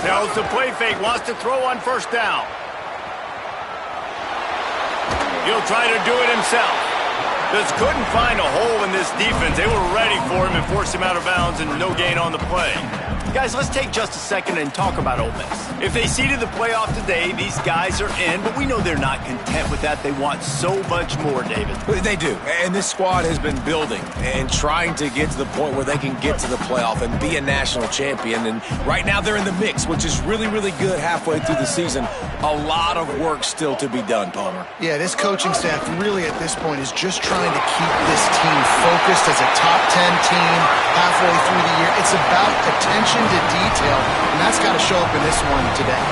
Tells the play fake, wants to throw on first down. He'll try to do it himself. Just couldn't find a hole in this defense. They were ready for him and forced him out of bounds, and no gain on the play. Guys, let's take just a second and talk about Ole Miss. If they seeded the playoff today, these guys are in, but we know they're not content with that. They want so much more, David. They do, and this squad has been building and trying to get to the point where they can get to the playoff and be a national champion, and right now they're in the mix, which is really, really good halfway through the season. A lot of work still to be done, Palmer. Yeah, this coaching staff really at this point is just trying to keep this team focused as a top 10 team halfway through the year. It's about attention to detail, and that's got to show up in this one today.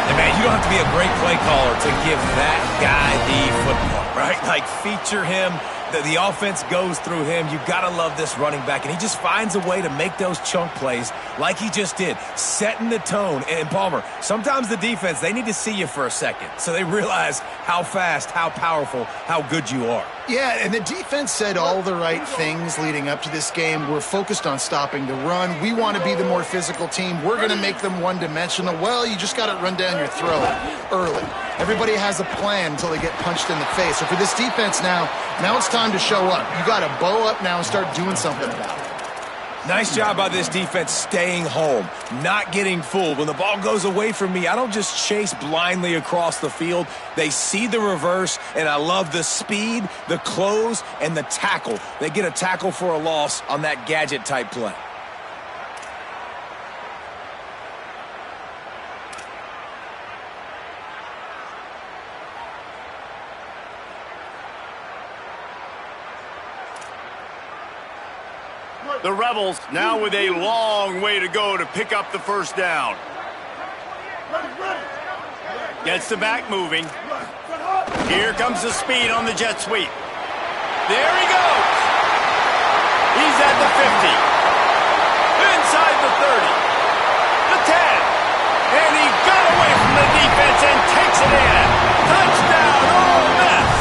And man, you don't have to be a great play caller to give that guy the football, right? Like, feature him. The offense goes through him. You got to love this running back, and he just finds a way to make those chunk plays like he just did, setting the tone. And Palmer, sometimes the defense, they need to see you for a second so they realize how fast, how powerful, how good you are. Yeah, and the defense said all the right things leading up to this game. We're focused on stopping the run. We want to be the more physical team. We're going to make them one-dimensional. Well, you just got to run down your throat early. Everybody has a plan until they get punched in the face. So for this defense now it's time to show up. You got to bow up now and start doing something about it. Nice job by this defense staying home, not getting fooled. When the ball goes away from me, I don't just chase blindly across the field. They see the reverse, and I love the speed, the close, and the tackle. They get a tackle for a loss on that gadget-type play. The Rebels now with a long way to go to pick up the first down. Gets the back moving. Here comes the speed on the jet sweep. There he goes. He's at the 50. Inside the 30. The 10. And he got away from the defense and takes it in. Touchdown, Ole Miss.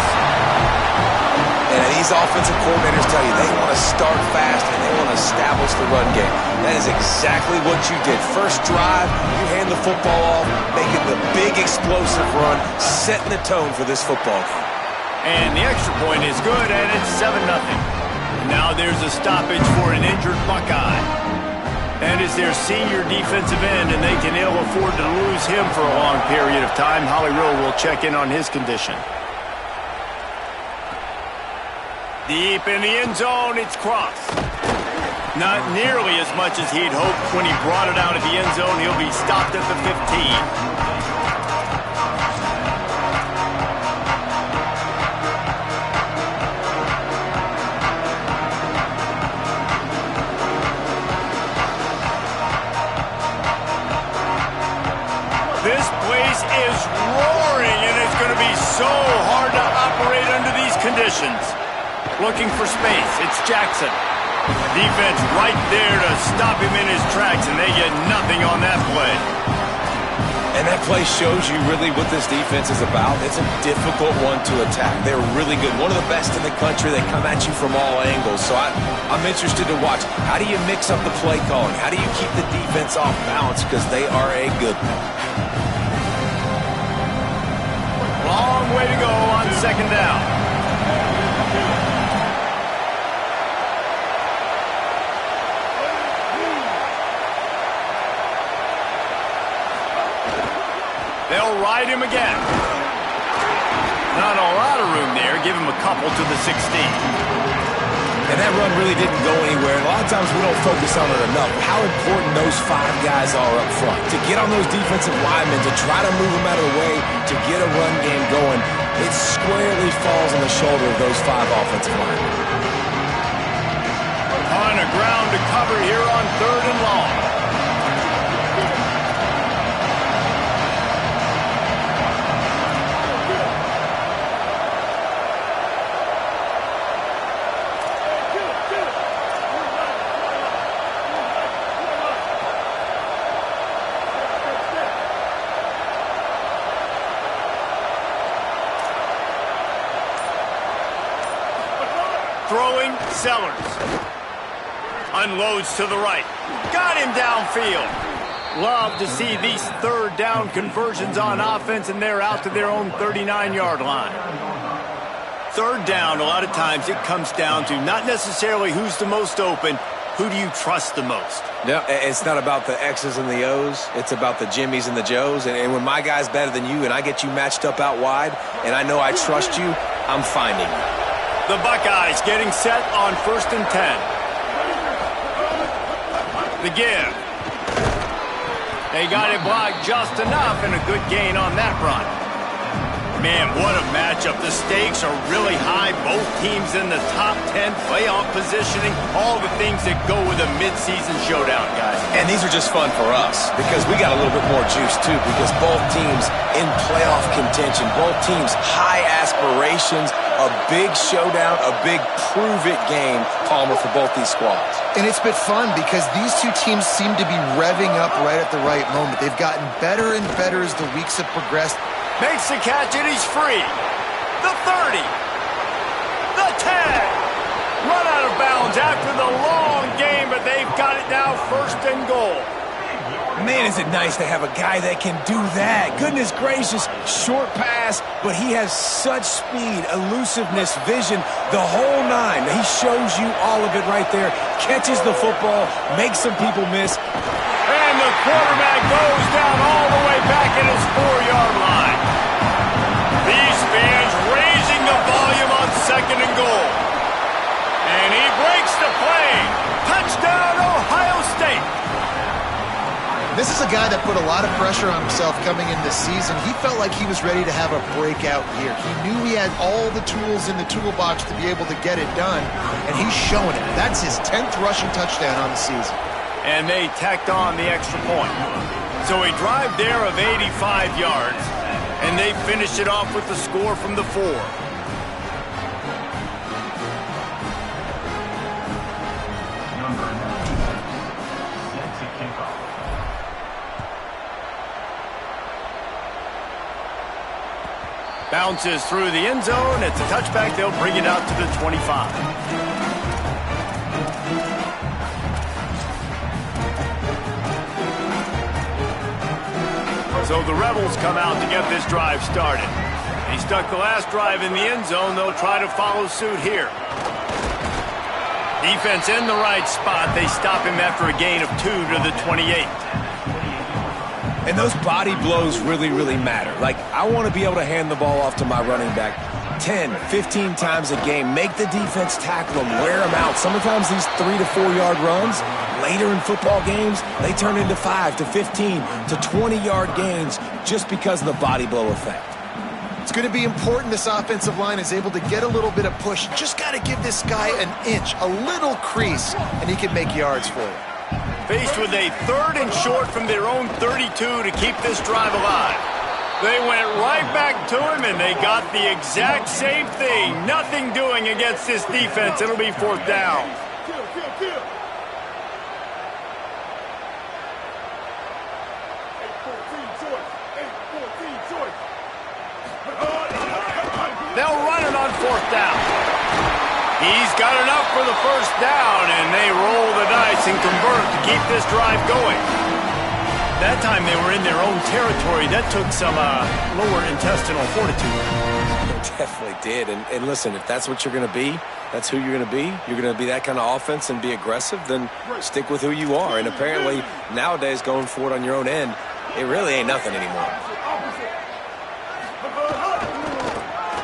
And these offensive coordinators tell you they want to start fast and they want to establish the run game. That is exactly what you did. First drive, you hand the football off, making the big explosive run, setting the tone for this football game. And the extra point is good, and it's 7-0. Now there's a stoppage for an injured Buckeye. And it's their senior defensive end, and they can ill afford to lose him for a long period of time. Holly Rowe will check in on his condition. Deep in the end zone, it's Cross. Not nearly as much as he'd hoped when he brought it out of the end zone. He'll be stopped at the 15. This place is roaring, and it's going to be so hard to operate under these conditions. Looking for space. It's Jackson. Defense right there to stop him in his tracks, and they get nothing on that play. And that play shows you really what this defense is about. It's a difficult one to attack. They're really good. One of the best in the country. They come at you from all angles. So I'm interested to watch. How do you mix up the play calling? How do you keep the defense off balance? Because they are a good one. Long way to go on second down. They'll ride him again. Not a lot of room there. Give him a couple to the 16. And that run really didn't go anywhere. And a lot of times we don't focus on it enough. How important those 5 guys are up front. To get on those defensive linemen, to try to move them out of the way, to get a run game going, it squarely falls on the shoulder of those 5 offensive linemen. On a ground to cover here on 3rd and long. Throwing, Sellers. Unloads to the right. Got him downfield. Love to see these third down conversions on offense, and they're out to their own 39-yard line. Third down, a lot of times it comes down to not necessarily who's the most open, who do you trust the most? No, it's not about the X's and the O's. It's about the Jimmies and the Joes. And when my guy's better than you and I get you matched up out wide and I know I trust you, I'm finding you. The Buckeyes getting set on 1st and 10. The give. They got it blocked just enough, and a good gain on that run. Man, what a matchup. The stakes are really high. Both teams in the top 10, playoff positioning, all the things that go with a midseason showdown, guys. And these are just fun for us because we got a little bit more juice, too, because both teams in playoff contention, both teams high aspirations, a big showdown, a big prove-it game, Palmer, for both these squads. And it's been fun because these two teams seem to be revving up right at the right moment. They've gotten better and better as the weeks have progressed. Makes the catch, and he's free. The 30. The 10. Run out of bounds after the long game, but they've got it now 1st and goal. Man, is it nice to have a guy that can do that. Goodness gracious, short pass, but he has such speed, elusiveness, vision, the whole nine. He shows you all of it right there. Catches the football, makes some people miss. And the quarterback goes down all the way back at his 4-yard line. These fans raising the volume on 2nd and goal. And he breaks the play. Touchdown, Ohio State. This is a guy that put a lot of pressure on himself coming in this season. He felt like he was ready to have a breakout year. He knew he had all the tools in the toolbox to be able to get it done, and he's showing it. That's his 10th rushing touchdown on the season. And they tacked on the extra point. So a drive there of 85 yards, and they finished it off with the score from the 4. Bounces through the end zone. It's a touchback. They'll bring it out to the 25. So the Rebels come out to get this drive started. He stuck the last drive in the end zone. They'll try to follow suit here. Defense in the right spot. They stop him after a gain of 2 to the 28. And those body blows really, really matter. Like, I want to be able to hand the ball off to my running back 10, 15 times a game. Make the defense tackle them, wear them out. Sometimes these 3 to 4 yard runs, later in football games, they turn into 5 to 15 to 20-yard gains just because of the body blow effect. It's going to be important this offensive line is able to get a little bit of push. Just got to give this guy an inch, a little crease, and he can make yards for you. Faced with a 3rd and short from their own 32 to keep this drive alive. They went right back to him, and they got the exact same thing. Nothing doing against this defense. It'll be 4th down. They'll run it on 4th down. He's got enough for the 1st down, and they roll the dice and convert to keep this drive going. That time they were in their own territory. That took some lower intestinal fortitude. It definitely did. And listen, if that's what you're going to be, that's who you're going to be. You're going to be that kind of offense and be aggressive, then stick with who you are. And apparently, nowadays, going for it on your own end, it really ain't nothing anymore.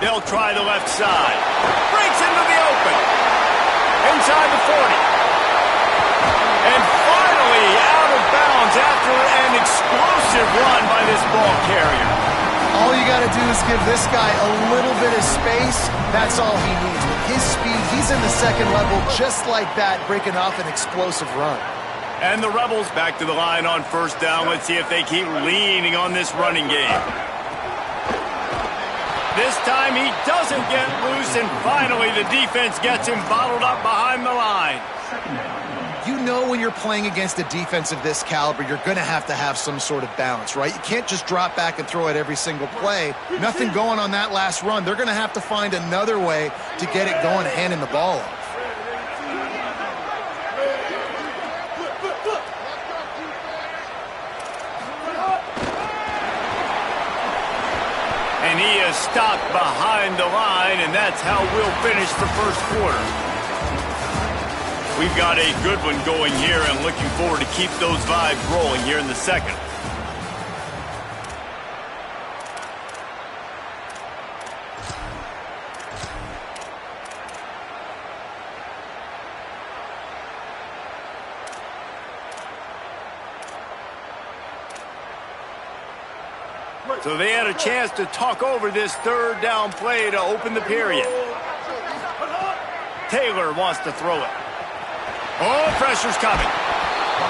They'll try the left side. Breaks into the open. Inside the 40. And finally out of bounds after an explosive run by this ball carrier. All you got to do is give this guy a little bit of space. That's all he needs. With his speed, he's in the 2nd level just like that, breaking off an explosive run. And the Rebels back to the line on 1st down. Let's see if they keep leaning on this running game. This time he doesn't get loose, and finally the defense gets him bottled up behind the line. You know when you're playing against a defense of this caliber, you're going to have some sort of balance, right? You can't just drop back and throw it every single play. Nothing going on that last run. They're going to have to find another way to get it going, handing the ball off. stopped behind the line, and that's how we'll finish the first quarter. We've got a good one going here, and looking forward to keep those vibes rolling here in the second. So they had a chance to talk over this third down play to open the period. Taylor wants to throw it. Oh, pressure's coming.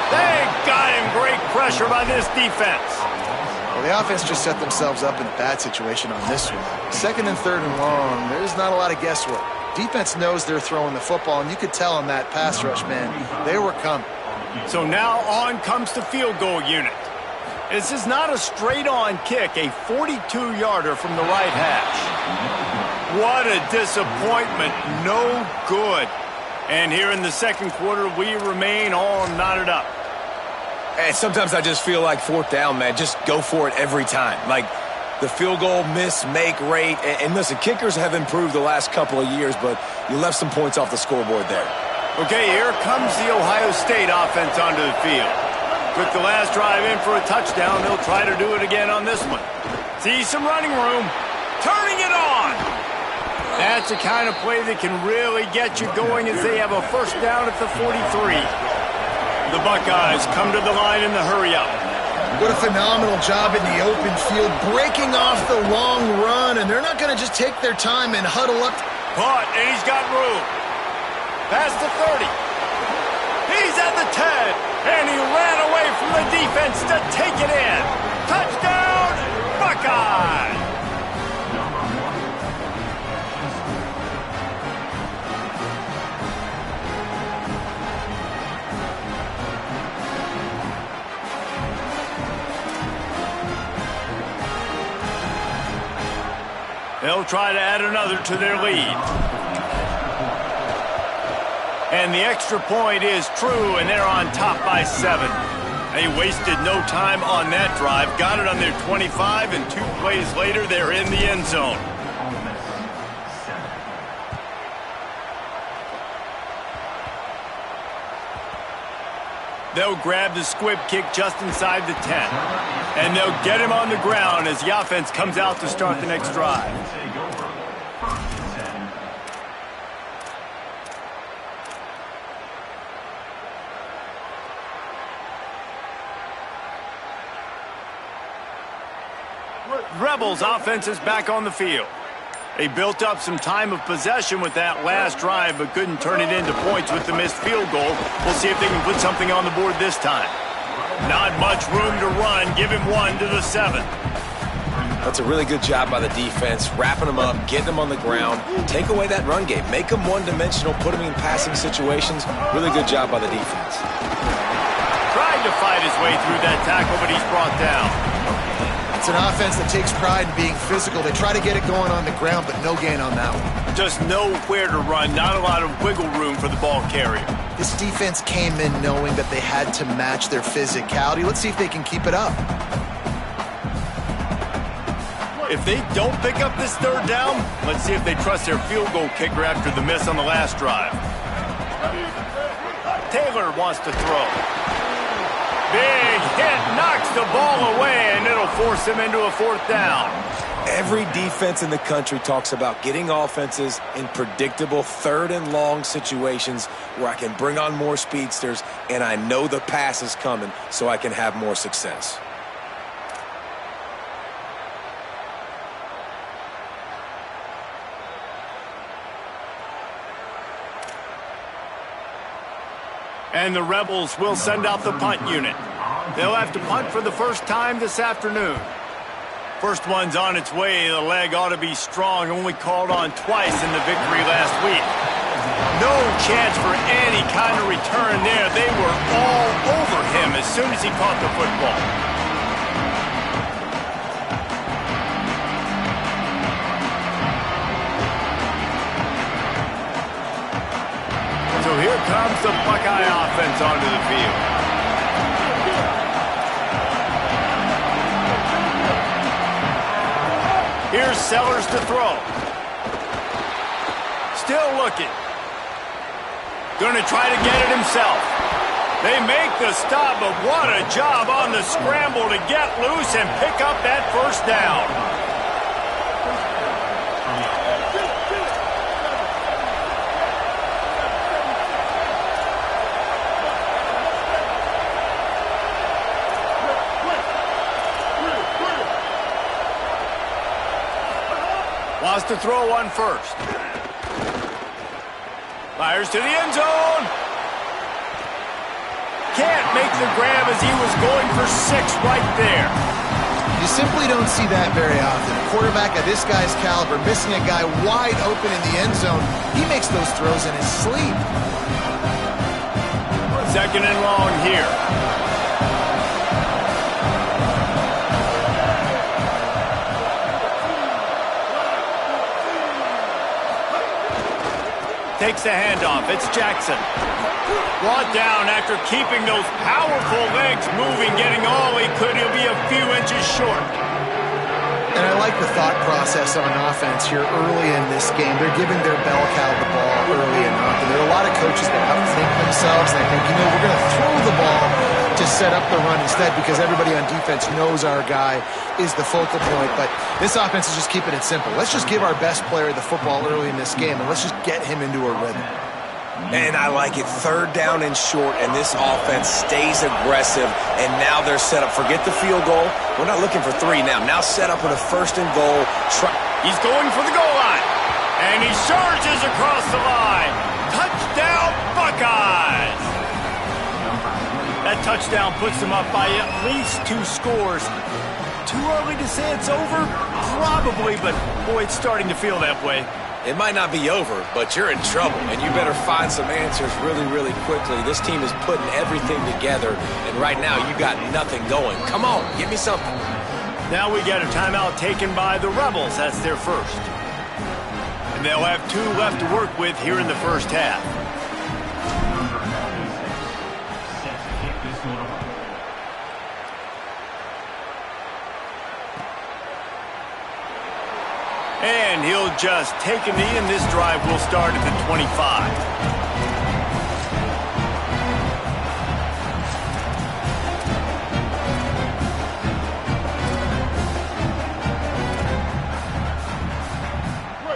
They got him. Great pressure by this defense. Well, the offense just set themselves up in a bad situation on this one. Second and third and long, there's not a lot of guesswork. Defense knows they're throwing the football, and you could tell on that pass rush, man, they were coming. So now on comes the field goal unit. This is not a straight-on kick, a 42-yarder from the right hash. What a disappointment. No good. And here in the second quarter, we remain all knotted up. And sometimes I just feel like fourth down, man. Just go for it every time. Like the field goal miss-make rate. And listen, kickers have improved the last couple of years, but you left some points off the scoreboard there. Okay, here comes the Ohio State offense onto the field. Took the last drive in for a touchdown. They'll try to do it again on this one. See some running room. Turning it on. That's the kind of play that can really get you going as they have a first down at the 43. The Buckeyes come to the line in the hurry up. What a phenomenal job in the open field, breaking off the long run, and they're not going to just take their time and huddle up. Caught, and he's got room. Past the 30. He's at the 10. And he ran away from the defense to take it in. Touchdown, Buckeye! They'll try to add another to their lead. And the extra point is true, and they're on top by 7. They wasted no time on that drive. Got it on their 25, and 2 plays later, they're in the end zone. They'll grab the squib kick just inside the 10. And they'll get him on the ground as the offense comes out to start the next drive. Rebels offense is back on the field. They built up some time of possession with that last drive, but couldn't turn it into points with the missed field goal. We'll see if they can put something on the board this time. Not much room to run. Give him 1 to the 7. That's a really good job by the defense, wrapping them up, getting them on the ground. Take away that run game. Make them one-dimensional, put them in passing situations. Really good job by the defense. Tried to fight his way through that tackle, but he's brought down. It's an offense that takes pride in being physical. They try to get it going on the ground, but no gain on that one. Just nowhere to run, not a lot of wiggle room for the ball carrier. This defense came in knowing that they had to match their physicality. Let's see if they can keep it up. If they don't pick up this third down, let's see if they trust their field goal kicker after the miss on the last drive. Taylor wants to throw. Big hit, knocks the ball away, and it'll force him into a fourth down. Every defense in the country talks about getting offenses in predictable third and long situations where I can bring on more speedsters and I know the pass is coming so I can have more success. And the Rebels will send out the punt unit. They'll have to punt for the first time this afternoon. First one's on its way. The leg ought to be strong. Only called on twice in the victory last week. No chance for any kind of return there. They were all over him as soon as he caught the football. So here comes the Buckeye offense onto the field. Here's Sellers to throw. Still looking. Gonna try to get it himself. They make the stop, but what a job on the scramble to get loose and pick up that first down. Wants to throw one first. Fires to the end zone. Can't make the grab as he was going for 6 right there. You simply don't see that very often. A quarterback of this guy's caliber missing a guy wide open in the end zone. He makes those throws in his sleep. 2nd and long here. Takes the handoff. It's Jackson. Brought down after keeping those powerful legs moving, getting all he could. He'll be a few inches short. And I like the thought process on offense here early in this game. They're giving their bell cow the ball early enough. And there are a lot of coaches that outthink themselves. And they think, we're going to throw the ball to set up the run instead because everybody on defense knows our guy is the focal point. But this offense is just keeping it simple. Let's just give our best player the football early in this game, and let's just get him into a rhythm. And I like it. 3rd down and short, and this offense stays aggressive, and now they're set up. Forget the field goal. We're not looking for 3 now. Now set up with a 1st and goal. He's going for the goal line, and he charges across the line. Touchdown, Buckeyes! That touchdown puts them up by at least 2 scores. Too early to say it's over? Probably, but boy, it's starting to feel that way. It might not be over, but you're in trouble, and you better find some answers really, really quickly. This team is putting everything together, and right now you got nothing going. Come on, give me something. Now we get a timeout taken by the Rebels. That's their first. And they'll have 2 left to work with here in the first half. And he'll just take a knee, and this drive will start at the 25.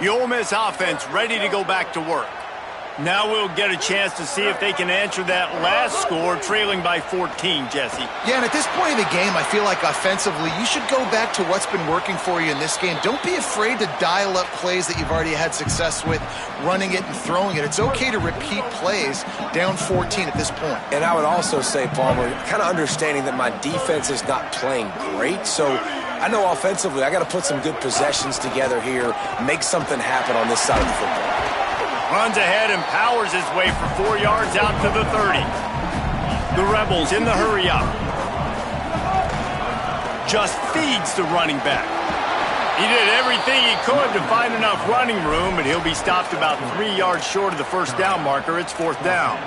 The Ole Miss offense ready to go back to work. Now we'll get a chance to see if they can answer that last score, trailing by 14, Jesse. Yeah, and at this point in the game, I feel like offensively, you should go back to what's been working for you in this game. Don't be afraid to dial up plays that you've already had success with, running it and throwing it. It's okay to repeat plays down 14 at this point. And I would also say, Palmer, kind of understanding that my defense is not playing great, so I know offensively I got to put some good possessions together here, make something happen on this side of the football. Runs ahead and powers his way for 4 yards out to the 30. The Rebels in the hurry up. Just feeds the running back. He did everything he could to find enough running room, but he'll be stopped about 3 yards short of the first down marker. It's 4th down.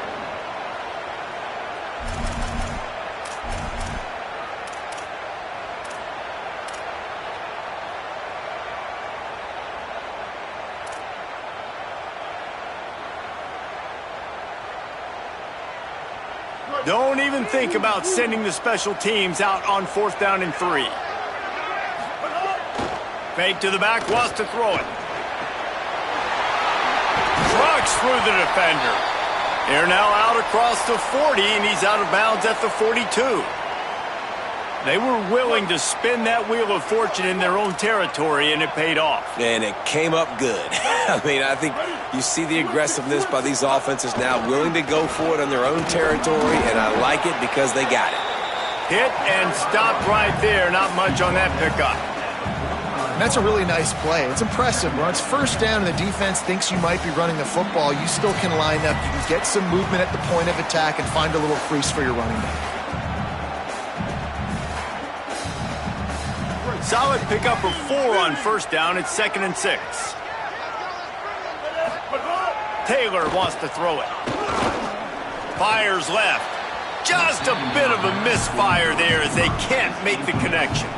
Don't even think about sending the special teams out on 4th down and 3. Fake to the back, wants to throw it. Trucks through the defender. They're now out across the 40, and he's out of bounds at the 42. They were willing to spin that wheel of fortune in their own territory, and it paid off. And it came up good. I mean, I think you see the aggressiveness by these offenses now, willing to go for it in their own territory, and I like it because they got it. Hit and stop right there. Not much on that pickup. That's a really nice play. It's impressive. When it's 1st down and the defense thinks you might be running the football, you still can line up. You can get some movement at the point of attack and find a little crease for your running back. Solid pickup of 4 on 1st down. It's 2nd and 6. Taylor wants to throw it. Fires left. Just a bit of a misfire there as they can't make the connection.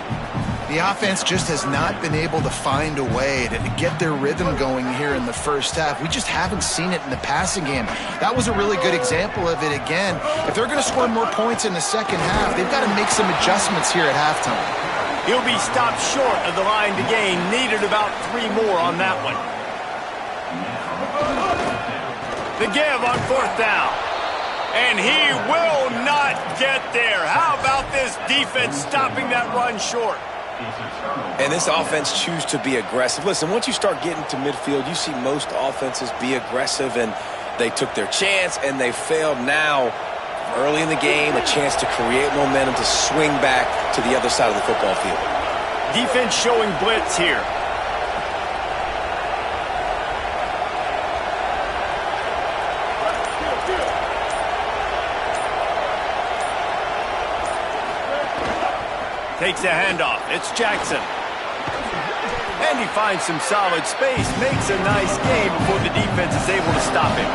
The offense just has not been able to find a way to get their rhythm going here in the first half. We just haven't seen it in the passing game. That was a really good example of it again. If they're going to score more points in the second half, they've got to make some adjustments here at halftime. He'll be stopped short of the line to gain. Needed about 3 more on that one. The give on 4th down. And he will not get there. How about this defense stopping that run short? And this offense choose to be aggressive. Listen, once you start getting to midfield, you see most offenses be aggressive, and they took their chance, and they failed. Now, early in the game, a chance to create momentum to swing back to the other side of the football field. Defense showing blitz here. Takes a handoff. It's Jackson. And he finds some solid space. Makes a nice game before the defense is able to stop him.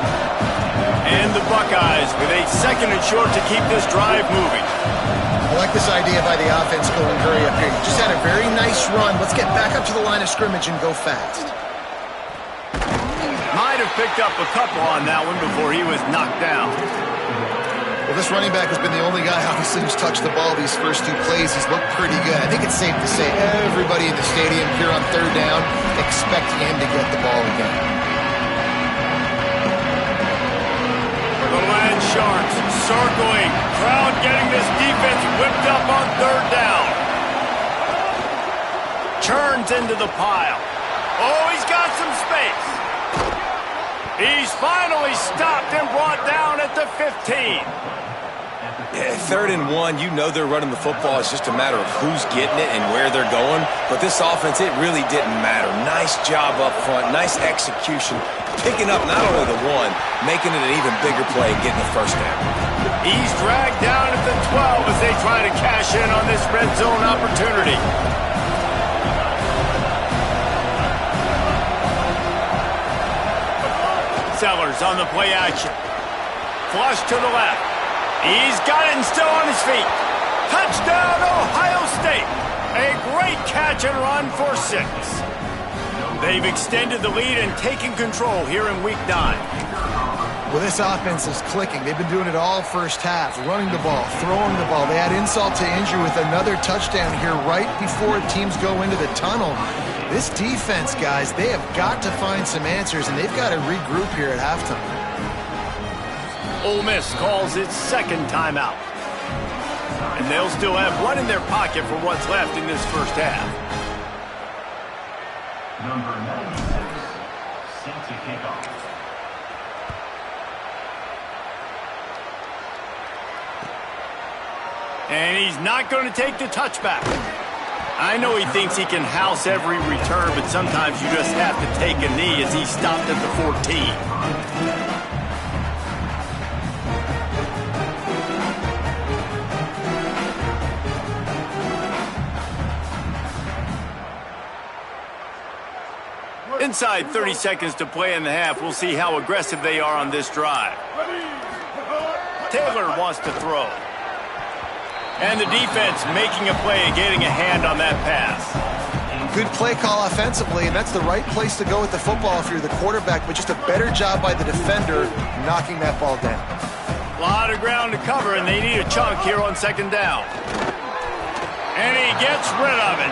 And the Buckeyes with a 2nd and short to keep this drive moving. I like this idea by the offense going hurry up here. You just had a very nice run. Let's get back up to the line of scrimmage and go fast. Might have picked up a couple on that one before he was knocked down. Well, this running back has been the only guy, obviously, who's touched the ball these first 2 plays. He's looked pretty good. I think it's safe to say everybody in the stadium here on 3rd down expecting him to get the ball again. The Land Sharks circling. Crowd getting this defense whipped up on 3rd down. Turns into the pile. Oh, he's got some space. He's finally stopped and brought down at the 15. Yeah, 3rd and 1, you know they're running the football. It's just a matter of who's getting it and where they're going. But this offense, it really didn't matter. Nice job up front, nice execution, picking up not only the 1, making it an even bigger play and getting the 1st down. He's dragged down at the 12 as they try to cash in on this red zone opportunity. Sellers on the play action. Flush to the left. He's got it and still on his feet. Touchdown, Ohio State. A great catch and run for 6. They've extended the lead and taken control here in Week 9. Well, this offense is clicking. They've been doing it all first half, running the ball, throwing the ball. They add insult to injury with another touchdown here right before teams go into the tunnel. This defense, guys, they have got to find some answers, and they've got to regroup here at halftime. Ole Miss calls its 2nd timeout. And they'll still have 1 in their pocket for what's left in this first half. Number 96, set to kick off. And he's not going to take the touchback. I know he thinks he can house every return, but sometimes you just have to take a knee as he stopped at the 14. Inside 30 seconds to play in the half. We'll see how aggressive they are on this drive. Taylor wants to throw. And the defense making a play and getting a hand on that pass. Good play call offensively, and that's the right place to go with the football if you're the quarterback, but just a better job by the defender knocking that ball down. A lot of ground to cover, and they need a chunk here on 2nd down. And he gets rid of it.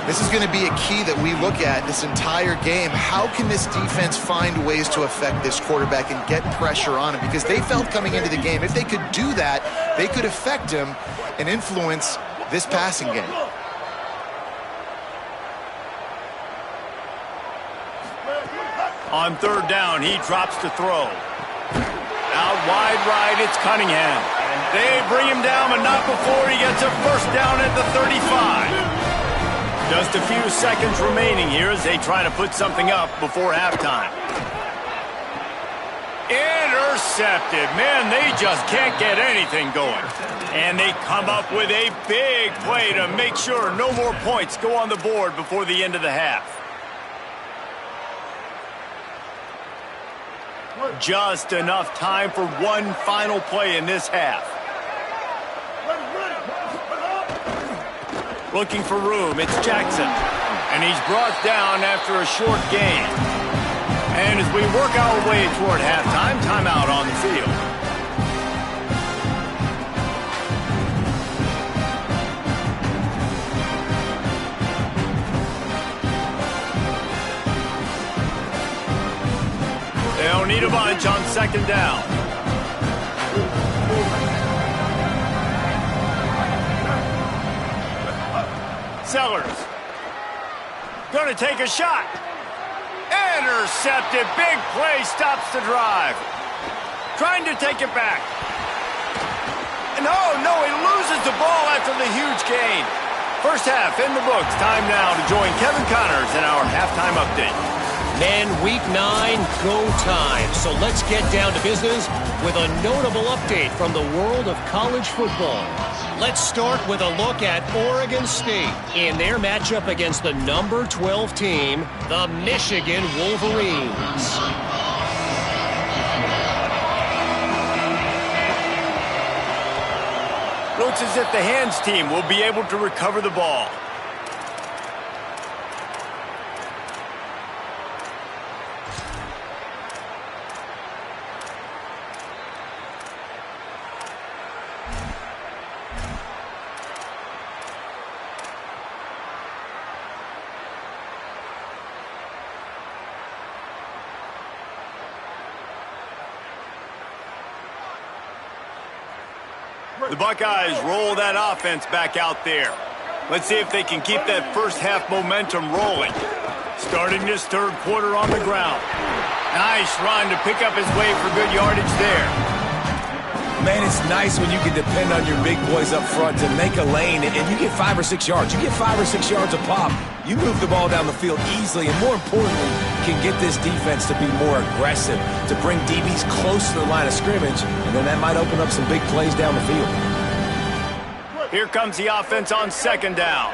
This is going to be a key that we look at this entire game. How can this defense find ways to affect this quarterback and get pressure on him? Because they felt coming into the game, if they could do that, they could affect him and influence this passing game. On 3rd down, he drops to throw. Out wide right, it's Cunningham. They bring him down, but not before he gets a 1st down at the 35. Just a few seconds remaining here as they try to put something up before halftime. Intercepted. Man, they just can't get anything going. And they come up with a big play to make sure no more points go on the board before the end of the half. Just enough time for one final play in this half. Looking for room, it's Jackson. And he's brought down after a short gain. And as we work our way toward halftime, timeout on the field. They don't need a bunch on second down. Sellers. Gonna take a shot. Intercepted. Big play stops the drive. Trying to take it back. And oh, no, he loses the ball after the huge gain. First half in the books. Time now to join Kevin Connors in our halftime update. Men, week 9, go time. So let's get down to business with a notable update from the world of college football. Let's start with a look at Oregon State in their matchup against the number 12 team, the Michigan Wolverines. Looks as if the hands team will be able to recover the ball. The Buckeyes roll that offense back out there. Let's see if they can keep that first half momentum rolling. Starting this third quarter on the ground. Nice run to pick up his way for good yardage there. Man, it's nice when you can depend on your big boys up front to make a lane and you get 5 or 6 yards. You get 5 or 6 yards a pop. You move the ball down the field easily and, more importantly, can get this defense to be more aggressive, to bring DBs close to the line of scrimmage, and then that might open up some big plays down the field. Here comes the offense on second down.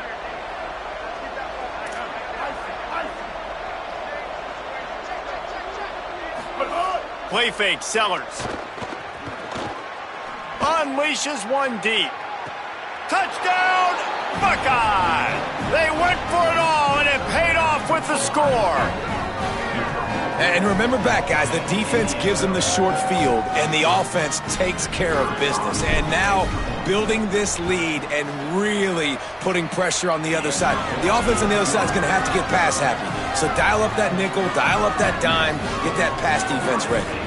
Play fake, Sellers. Unleashes one deep. Touchdown, Buckeye! They went for it all, and it paid off with the score. And remember back, guys, the defense gives them the short field, and the offense takes care of business. And now building this lead and really putting pressure on the other side. The offense on the other side is going to have to get pass happy. So dial up that nickel, dial up that dime, get that pass defense ready.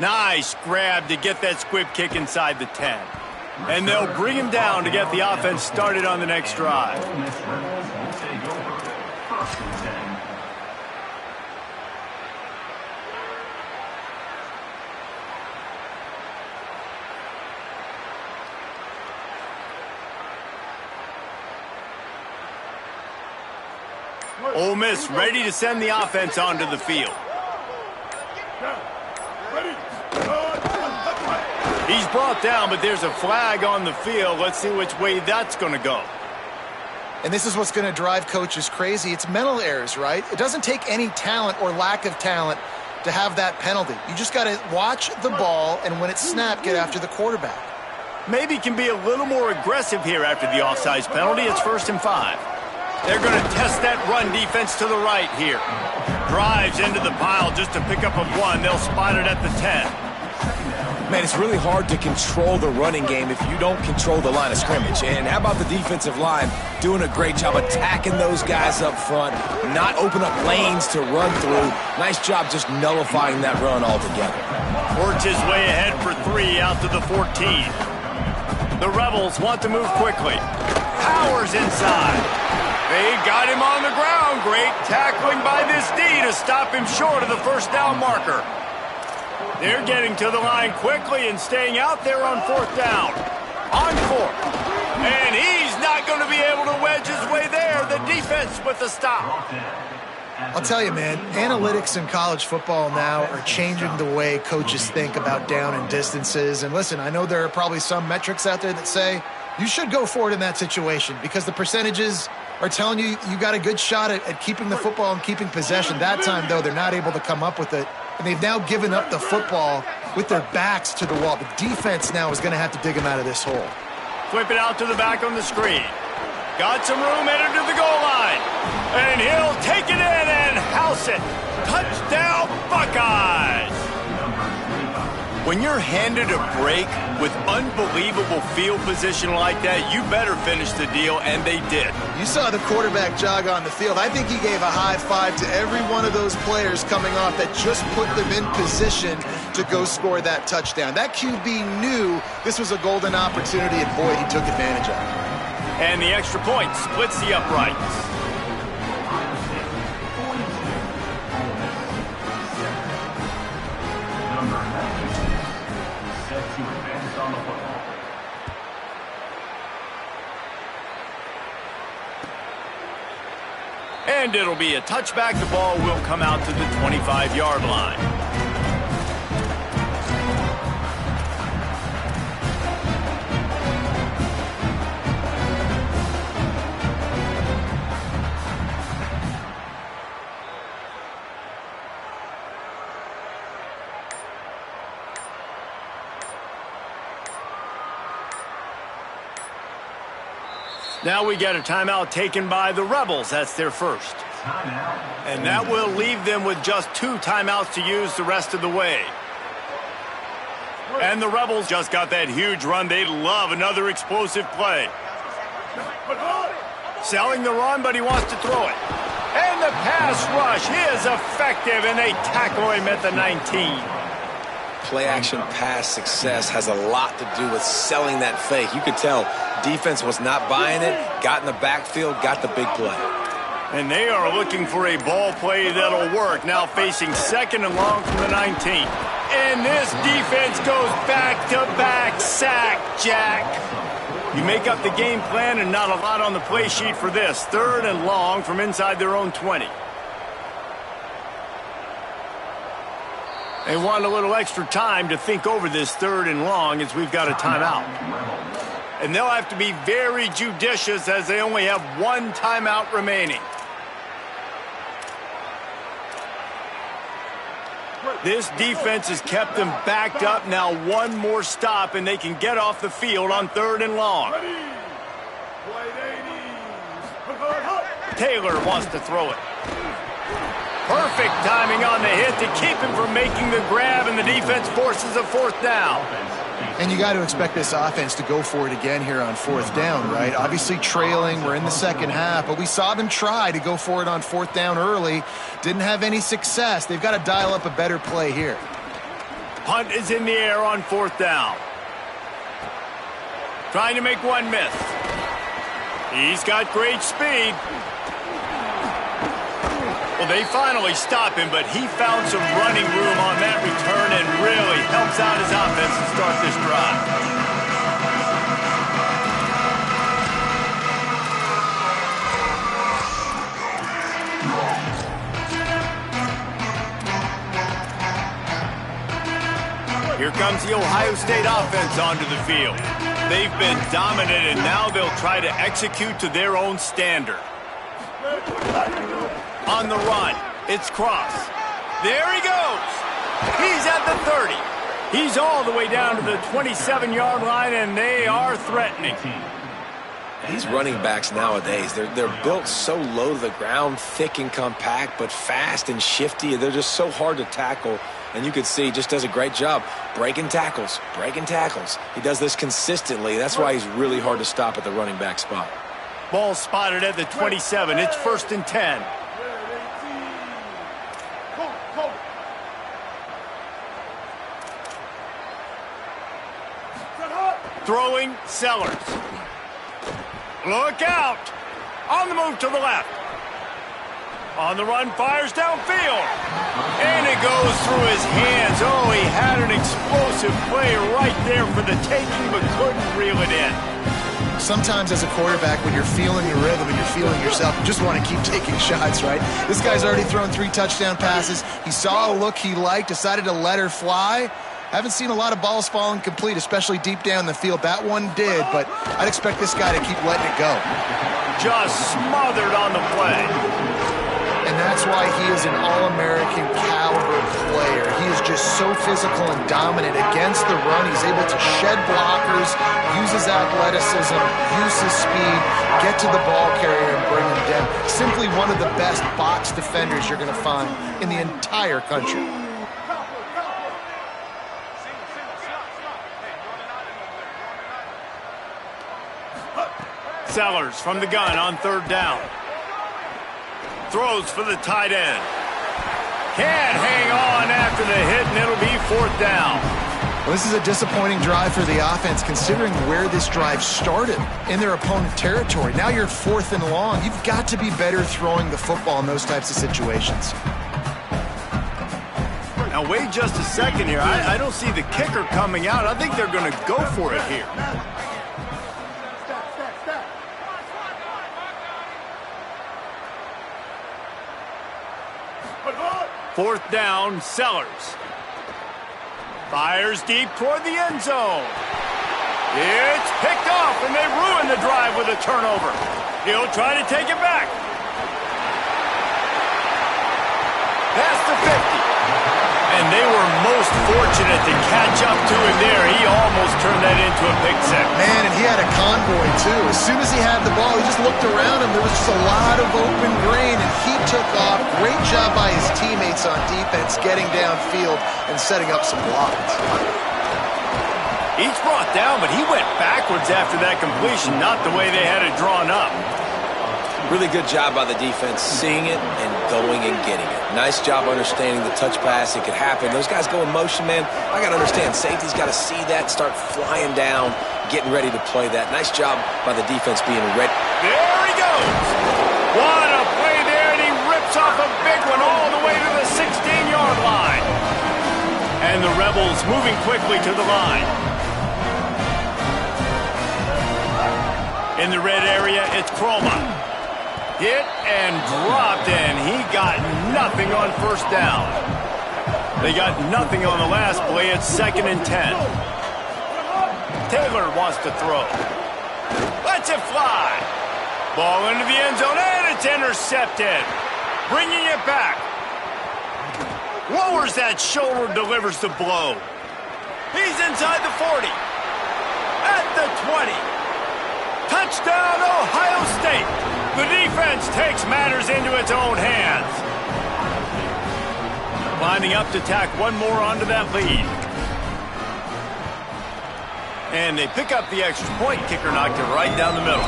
Nice grab to get that squib kick inside the 10. And they'll bring him down to get the offense started on the next drive. Ole Miss ready to send the offense onto the field. He's brought down, but there's a flag on the field. Let's see which way that's going to go. And this is what's going to drive coaches crazy. It's mental errors, right? It doesn't take any talent or lack of talent to have that penalty. You just got to watch the ball, and when it's snapped, get after the quarterback. Maybe can be a little more aggressive here after the offsides penalty. It's 1st and 5. They're going to test that run defense to the right here. Drives into the pile just to pick up a 1. They'll spot it at the 10. Man, it's really hard to control the running game if you don't control the line of scrimmage. And how about the defensive line doing a great job attacking those guys up front, not open up lanes to run through. Nice job just nullifying that run altogether. Works his way ahead for 3 out to the 14. The Rebels want to move quickly. Powers inside. They got him on the ground. Great tackling by this D to stop him short of the first down marker. They're getting to the line quickly and staying out there on 4th down. On 4th. And he's not going to be able to wedge his way there. The defense with the stop. I'll tell you, man, analytics in college football now are changing the way coaches think about down and distances. And listen, I know there are probably some metrics out there that say you should go for it in that situation because the percentages are telling you you got a good shot at keeping the football and keeping possession. That time, though, they're not able to come up with it. And they've now given up the football with their backs to the wall. The defense now is going to have to dig them out of this hole. Flip it out to the back on the screen. Got some room, headed to the goal line. And he'll take it in and house it. Touchdown, Buckeyes! When you're handed a break with unbelievable field position like that, you better finish the deal, and they did. You saw the quarterback jog on the field. I think he gave a high five to every one of those players coming off that just put them in position to go score that touchdown. That QB knew this was a golden opportunity, and boy, he took advantage of it. And the extra point splits the uprights. Number 90, set to advance on the football. And it'll be a touchback. The ball will come out to the 25-yard line. Now we get a timeout taken by the Rebels. That's their first. And that will leave them with just 2 timeouts to use the rest of the way. And the Rebels just got that huge run. They love another explosive play. Selling the run, but he wants to throw it. And the pass rush is effective, and they tackle him at the 19. Play-action pass success has a lot to do with selling that fake. You could tell defense was not buying it, got in the backfield, got the big play. And they are looking for a ball play that'll work. Now facing 2nd and long from the 19. And this defense goes back-to-back sack, Jack. You make up the game plan and not a lot on the play sheet for this. 3rd and long from inside their own 20. They want a little extra time to think over this 3rd and long as we've got a timeout. And they'll have to be very judicious as they only have 1 timeout remaining. This defense has kept them backed up. Now 1 more stop and they can get off the field on 3rd and long. Taylor wants to throw it. Perfect timing on the hit to keep him from making the grab, and the defense forces a 4th down. And you got to expect this offense to go for it again here on 4th down, right? Obviously trailing, we're in the second half, but we saw them try to go for it on 4th down early. Didn't have any success. They've got to dial up a better play here. Punt is in the air on 4th down. Trying to make one miss. He's got great speed. Well, they finally stop him, but he found some running room on that return and really helps out his offense to start this drive. Here comes the Ohio State offense onto the field. They've been dominant, and now they'll try to execute to their own standard. On the run, it's Cross. There he goes. He's at the 30. He's all the way down to the 27-yard line, and they are threatening. These running backs nowadays, they're built so low to the ground, thick and compact, but fast and shifty. They're just so hard to tackle, and you can see he just does a great job breaking tackles, breaking tackles. He does this consistently. That's why he's really hard to stop at the running back spot. Ball spotted at the 27. It's 1st and 10. Throwing Sellers. Look out. On the move to the left. On the run, fires downfield. And it goes through his hands. Oh, he had an explosive play right there for the taking, but couldn't reel it in. Sometimes as a quarterback, when you're feeling the rhythm and you're feeling yourself, you just want to keep taking shots, right? This guy's already thrown 3 touchdown passes. He saw a look he liked, decided to let her fly. Haven't seen a lot of balls falling complete, especially deep down the field. That one did, but I'd expect this guy to keep letting it go. just smothered on the play. And that's why he is an All-American caliber player. He is just so physical and dominant against the run. He's able to shed blockers, use his athleticism, use his speed, get to the ball carrier and bring him down. Simply one of the best box defenders you're going to find in the entire country. Sellers from the gun on third down. Throws for the tight end. Can't hang on after the hit, and it'll be fourth down. Well, this is a disappointing drive for the offense, considering where this drive started, in their opponent territory. Now you're 4th and long. You've got to be better throwing the football in those types of situations. Now, wait just a second here. I don't see the kicker coming out. I think they're going to go for it here. Fourth down, Sellers. Fires deep toward the end zone. It's picked off, and they ruin the drive with a turnover. He'll try to take it back. Past the 50. And they were most fortunate to catch up to him there. He almost turned that into a pick six. Man, and he had a convoy, too. As soon as he had the ball, he just looked around him. There was just a lot of open green, and he took off. Great job by his teammates on defense, getting downfield and setting up some blocks. Each brought down, but he went backwards after that completion, not the way they had it drawn up. Really good job by the defense, seeing it and going and getting it. Nice job understanding the touch pass. It could happen. Those guys go in motion, man. I got to understand, safety's got to see that, start flying down, getting ready to play that. Nice job by the defense being ready. There he goes. What a play there, and he rips off a big one all the way to the 16-yard line. And the Rebels moving quickly to the line. In the red area, it's Croma. Hit and dropped, and he got nothing on first down. They got nothing on the last play. It's 2nd and 10. Taylor wants to throw. Lets it fly. Ball into the end zone, and it's intercepted. Bringing it back. Lowers that shoulder, delivers the blow. He's inside the 40. At the 20. Touchdown, Ohio State. The defense takes matters into its own hands. Lining up to tack one more onto that lead. And they pick up the extra point. Kicker knocked it right down the middle.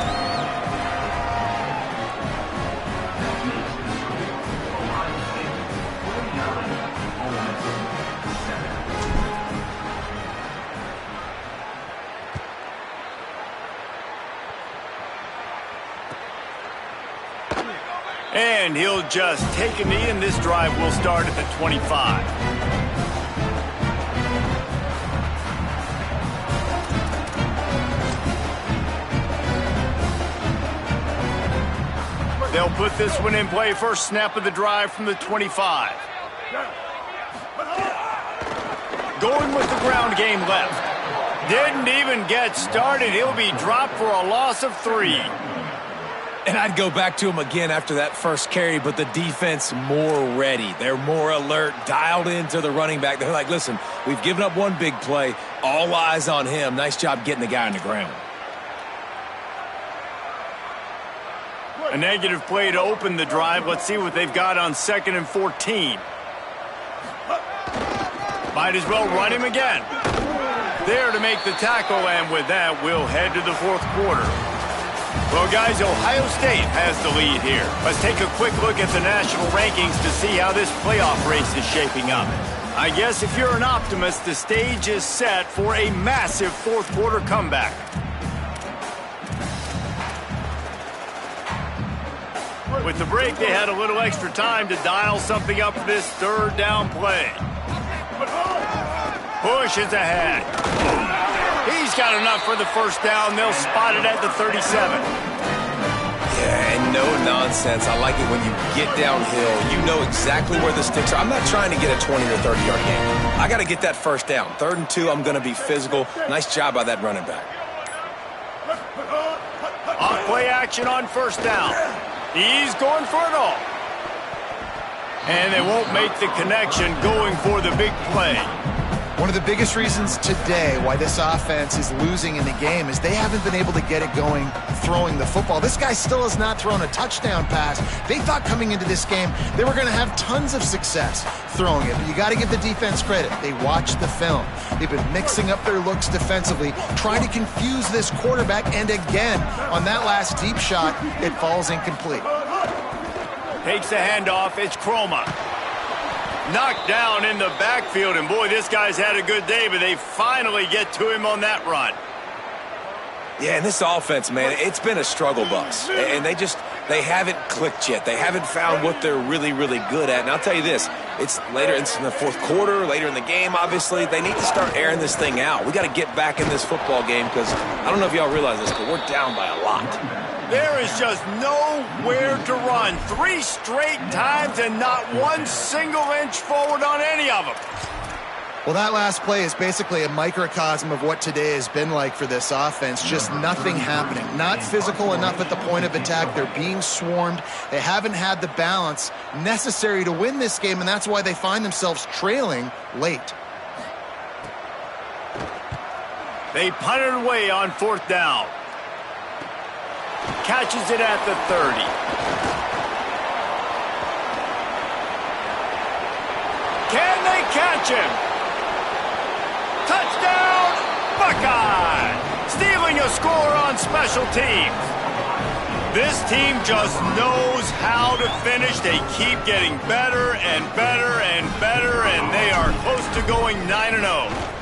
And he'll just take a knee, and this drive will start at the 25. They'll put this one in play. First snap of the drive from the 25. Going with the ground game left. Didn't even get started. He'll be dropped for a loss of 3. And I'd go back to him again after that first carry, but the defense more ready. They're more alert, dialed into the running back. They're like, listen, we've given up one big play. All eyes on him. Nice job getting the guy on the ground. A negative play to open the drive. Let's see what they've got on 2nd and 14. Might as well run him again. There to make the tackle, and with that, we'll head to the 4th quarter. Well, guys, Ohio State has the lead here. Let's take a quick look at the national rankings to see how this playoff race is shaping up. I guess if you're an optimist, the stage is set for a massive 4th quarter comeback. With the break, they had a little extra time to dial something up for this 3rd down play. Push is ahead. He's got enough for the first down. They'll spot it at the 37. Yeah, and no nonsense. I like it when you get downhill. You know exactly where the sticks are. I'm not trying to get a 20 or 30-yard gain. I got to get that first down. 3rd and 2, I'm going to be physical. Nice job by that running back. play action on first down. He's going for it all. And they won't make the connection going for the big play. One of the biggest reasons today why this offense is losing in the game is they haven't been able to get it going throwing the football. This guy still has not thrown a touchdown pass. They thought coming into this game they were going to have tons of success throwing it, but you got to give the defense credit. They watched the film. They've been mixing up their looks defensively, trying to confuse this quarterback, and again, on that last deep shot, it falls incomplete. Takes the handoff. It's Chroma. Knocked down in the backfield, and boy, this guy's had a good day, but they finally get to him on that run. Yeah, and this offense, man, it's been a struggle bus. And they haven't clicked yet. They haven't found what they're really, really good at. And I'll tell you this, it's later in the fourth quarter, later in the game, obviously. They need to start airing this thing out. We got to get back in this football game because I don't know if y'all realize this, but we're down by a lot. There is just nowhere to run. 3 straight times and not one single inch forward on any of them. Well, that last play is basically a microcosm of what today has been like for this offense. Just nothing happening. Not physical enough at the point of attack. They're being swarmed. They haven't had the balance necessary to win this game, and that's why they find themselves trailing late. They punt it away on fourth down. Catches it at the 30. Can they catch him? Touchdown, Buckeye! Stealing a score on special teams. This team just knows how to finish. They keep getting better and better and better, and they are close to going 9-0.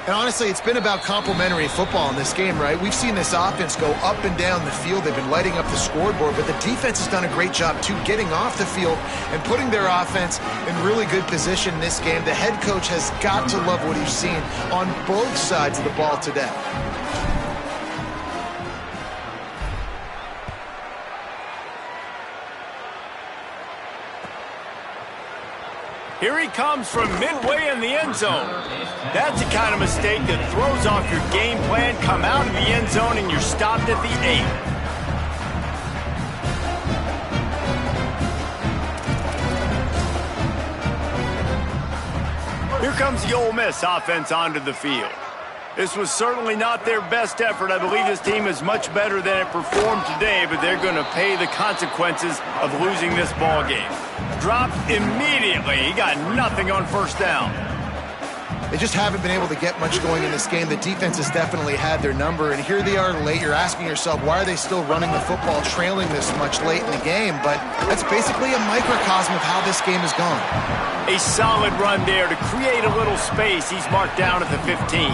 And honestly, it's been about complementary football in this game, right? We've seen this offense go up and down the field. They've been lighting up the scoreboard, but the defense has done a great job, too, getting off the field and putting their offense in really good position in this game. The head coach has got to love what he's seen on both sides of the ball today. Here he comes from midway in the end zone. That's the kind of mistake that throws off your game plan. Come out of the end zone and you're stopped at the 8. Here comes the Ole Miss offense onto the field. This was certainly not their best effort. I believe this team is much better than it performed today, but they're going to pay the consequences of losing this ball game. Dropped immediately. He got nothing on first down. They just haven't been able to get much going in this game. The defense has definitely had their number, and here they are late. You're asking yourself, why are they still running the football, trailing this much late in the game? But that's basically a microcosm of how this game has gone. A solid run there to create a little space. He's marked down at the 15.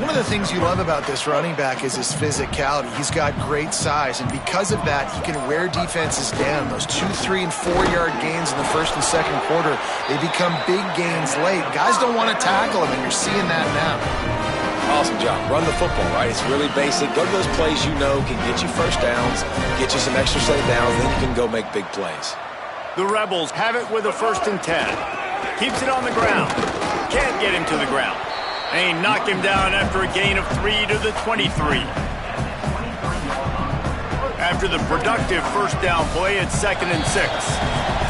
One of the things you love about this running back is his physicality. He's got great size, and because of that, he can wear defenses down. Those 2, 3, and 4-yard gains in the first and second quarter, they become big gains late. Guys don't want to tackle him, and you're seeing that now. Awesome job. Run the football, right? It's really basic. Go to those plays you know can get you first downs, get you some extra set of downs, then you can go make big plays. The Rebels have it with a 1st and 10. Keeps it on the ground. Can't get him to the ground. They knock him down after a gain of 3 to the 23. After the productive first down play, it's 2nd and 6.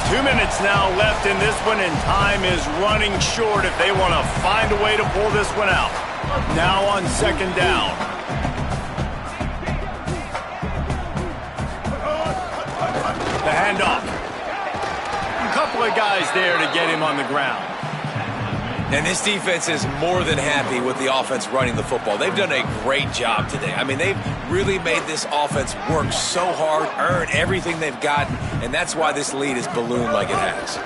2 minutes now left in this one, and time is running short if they want to find a way to pull this one out. Now on 2nd down. The handoff. A couple of guys there to get him on the ground. And this defense is more than happy with the offense running the football. They've done a great job today. I mean, they've really made this offense work so hard, earn everything they've gotten, and that's why this lead is ballooned like it has.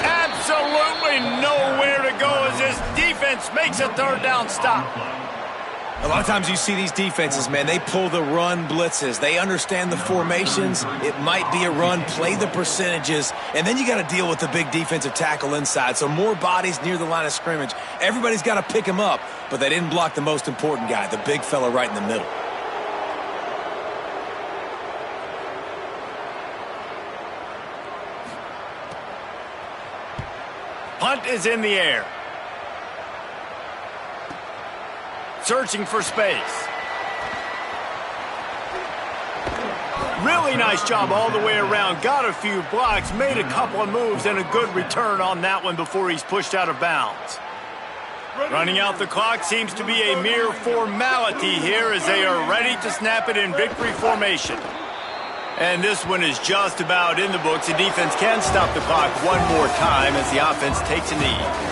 Absolutely nowhere to go as this defense makes a 3rd down stop. A lot of times you see these defenses, man, they pull the run blitzes. They understand the formations. It might be a run, play the percentages, and then you got to deal with the big defensive tackle inside. So more bodies near the line of scrimmage. Everybody's got to pick him up, but they didn't block the most important guy, the big fella right in the middle. Punt is in the air. Searching for space. Really nice job all the way around. Got a few blocks, made a couple of moves, and a good return on that one before he's pushed out of bounds. Running out the clock seems to be a mere formality here as they are ready to snap it in victory formation. And this one is just about in the books. The defense can stop the clock one more time as the offense takes a knee.